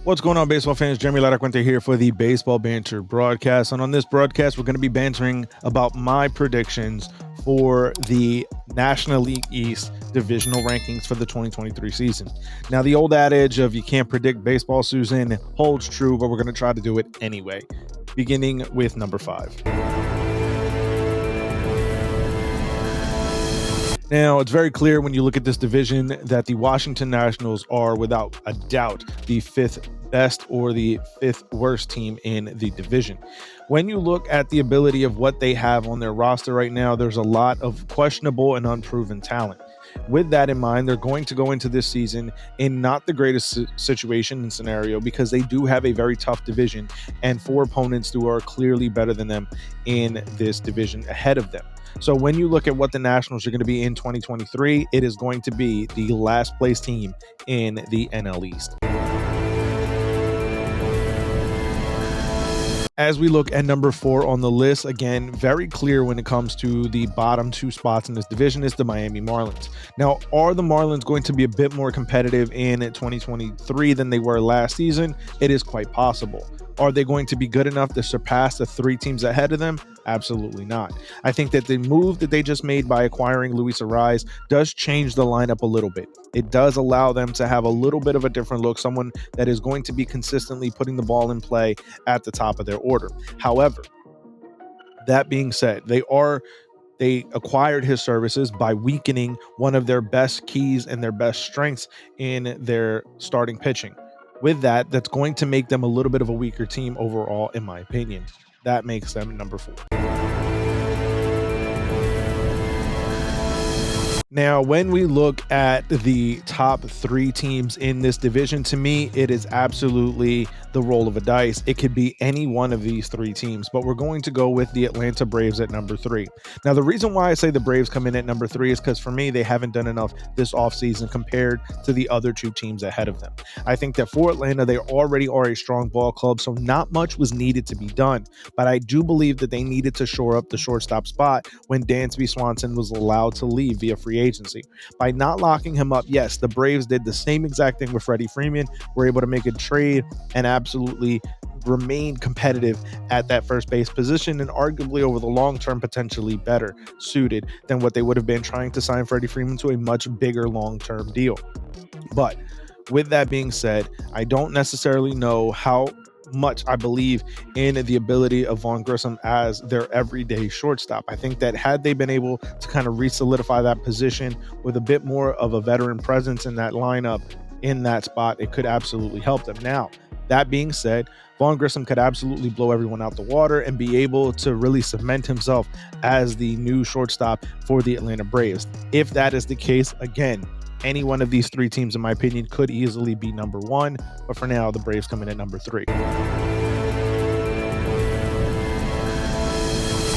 What's going on, baseball fans? Jeremy Laracuente here for the Baseball Banter Broadcast. And on this broadcast, we're going to be bantering about my predictions for the National League East Divisional rankings for the 2023 season. Now, the old adage of you can't predict baseball, Susan, holds true, but we're going to try to do it anyway, beginning with number 5. Now, it's very clear when you look at this division that the Washington Nationals are, without a doubt, the 5th best or the 5th worst team in the division. When you look at the ability of what they have on their roster right now, there's a lot of questionable and unproven talent. With that in mind, they're going to go into this season in not the greatest situation and scenario because they do have a very tough division and 4 opponents who are clearly better than them in this division ahead of them. So when you look at what the Nationals are going to be in 2023, it is going to be the last place team in the NL East. As we look at number 4 on the list, again, very clear when it comes to the bottom 2 spots in this division is the Miami Marlins. Now, are the Marlins going to be a bit more competitive in 2023 than they were last season? It is quite possible. Are they going to be good enough to surpass the 3 teams ahead of them? Absolutely not. I think that the move that they just made by acquiring Luis Arraez does change the lineup a little bit. It does allow them to have a little bit of a different look, someone that is going to be consistently putting the ball in play at the top of their order. However, that being said, they acquired his services by weakening one of their best keys and their best strengths in their starting pitching. With that, that's going to make them a little bit of a weaker team overall, in my opinion. That makes them number 4. Now, when we look at the top 3 teams in this division, to me, it is absolutely the roll of a dice. It could be any one of these 3 teams, but we're going to go with the Atlanta Braves at number 3. Now, the reason why I say the Braves come in at number 3 is because for me, they haven't done enough this offseason compared to the other 2 teams ahead of them. I think that for Atlanta, they already are a strong ball club, so not much was needed to be done. But I do believe that they needed to shore up the shortstop spot when Dansby Swanson was allowed to leave via free agency. By not locking him up, yes, the Braves did the same exact thing with Freddie Freeman, were able to make a trade and absolutely remain competitive at that first base position and arguably over the long term potentially better suited than what they would have been trying to sign Freddie Freeman to a much bigger long-term deal. But with that being said, I don't necessarily know how much I believe in the ability of Vaughn Grissom as their everyday shortstop. I think that had they been able to kind of re-solidify that position with a bit more of a veteran presence in that lineup, in that spot, it could absolutely help them. Now, that being said, Vaughn Grissom could absolutely blow everyone out the water and be able to really cement himself as the new shortstop for the Atlanta Braves. If that is the case, again, any one of these 3 teams, in my opinion, could easily be number 1. But for now, the Braves come in at number 3.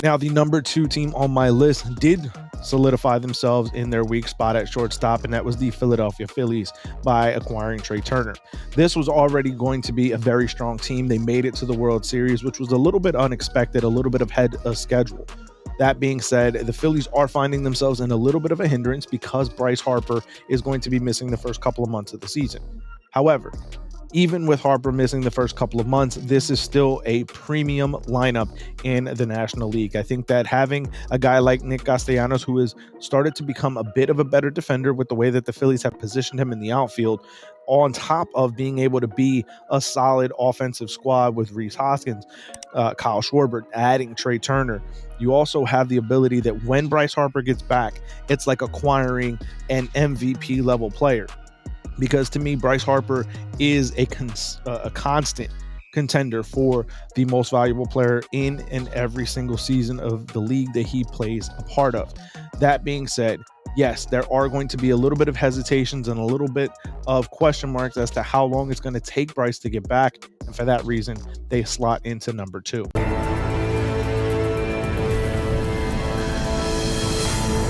Now, the number 2 team on my list did solidify themselves in their weak spot at shortstop, and that was the Philadelphia Phillies by acquiring Trey Turner. This was already going to be a very strong team. They made it to the World Series, which was a little bit unexpected, a little bit ahead of schedule. That being said, the Phillies are finding themselves in a little bit of a hindrance because Bryce Harper is going to be missing the first couple of months of the season. However, even with Harper missing the first couple of months, this is still a premium lineup in the National League. I think that having a guy like Nick Castellanos, who has started to become a bit of a better defender with the way that the Phillies have positioned him in the outfield, on top of being able to be a solid offensive squad with Rhys Hoskins, Kyle Schwarber, adding Trey Turner, you also have the ability that when Bryce Harper gets back, it's like acquiring an MVP level player. Because to me, Bryce Harper is a constant contender for the most valuable player in and every single season of the league that he plays a part of. That being said, yes, there are going to be a little bit of hesitations and a little bit of question marks as to how long it's going to take Bryce to get back. And for that reason, they slot into number 2.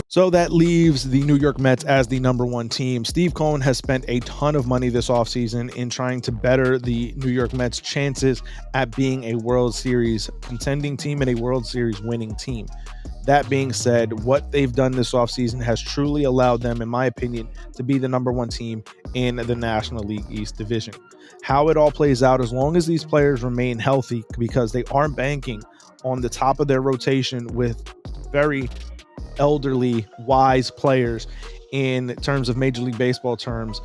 So that leaves the New York Mets as the number 1 team. Steve Cohen has spent a ton of money this offseason in trying to better the New York Mets' chances at being a World Series contending team and a World Series winning team. That being said, what they've done this offseason has truly allowed them, in my opinion, to be the #1 team in the National League East Division. How it all plays out, as long as these players remain healthy, because they aren't banking on the top of their rotation with very elderly, wise players in terms of Major League Baseball terms,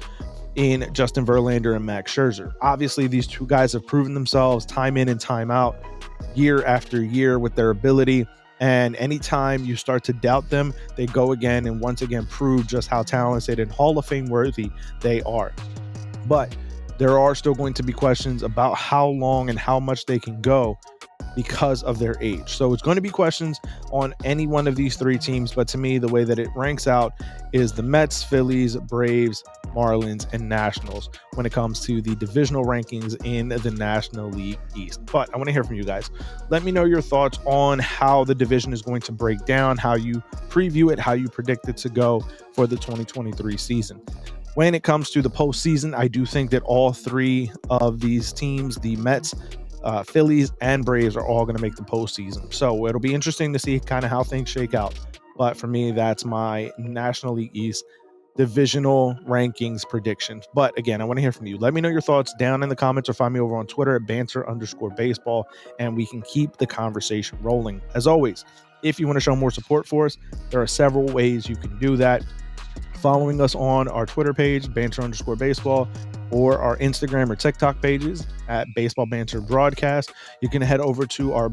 in Justin Verlander and Max Scherzer. Obviously, these two guys have proven themselves time in and time out, year after year, with their ability. And anytime you start to doubt them, they go again and once again prove just how talented and Hall of Fame worthy they are. But there are still going to be questions about how long and how much they can go because of their age. So it's going to be questions on any one of these three teams. But to me, the way that it ranks out is the Mets, Phillies, Braves, Marlins, and Nationals when it comes to the divisional rankings in the National League East. But I want to hear from you guys. Let me know your thoughts on how the division is going to break down, how you preview it, how you predict it to go for the 2023 season. When it comes to the postseason, I do think that all three of these teams, the Mets, Phillies, and Braves, are all going to make the postseason. So it'll be interesting to see kind of how things shake out. But for me, that's my National League East divisional rankings predictions. But again, I want to hear from you. Let me know your thoughts down in the comments, or find me over on Twitter at banter_baseball, and we can keep the conversation rolling. As always, if you want to show more support for us, there are several ways you can do that. Following us on our Twitter page, banter_baseball, or our Instagram or TikTok pages at Baseball Banter Broadcast. You can head over to our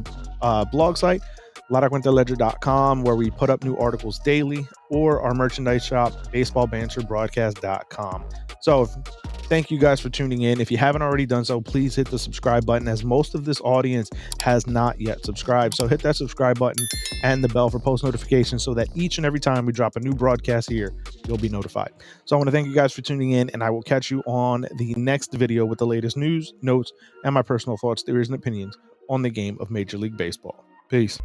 blog site, laracuenteledger.com, where we put up new articles daily, or our merchandise shop, baseballbanterbroadcast.com. So thank you guys for tuning in. If you haven't already done so, please hit the subscribe button, as most of this audience has not yet subscribed. So hit that subscribe button and the bell for post notifications, so that each and every time we drop a new broadcast here, you'll be notified. So I want to thank you guys for tuning in, and I will catch you on the next video with the latest news, notes, and my personal thoughts, theories, and opinions on the game of Major League Baseball. Peace.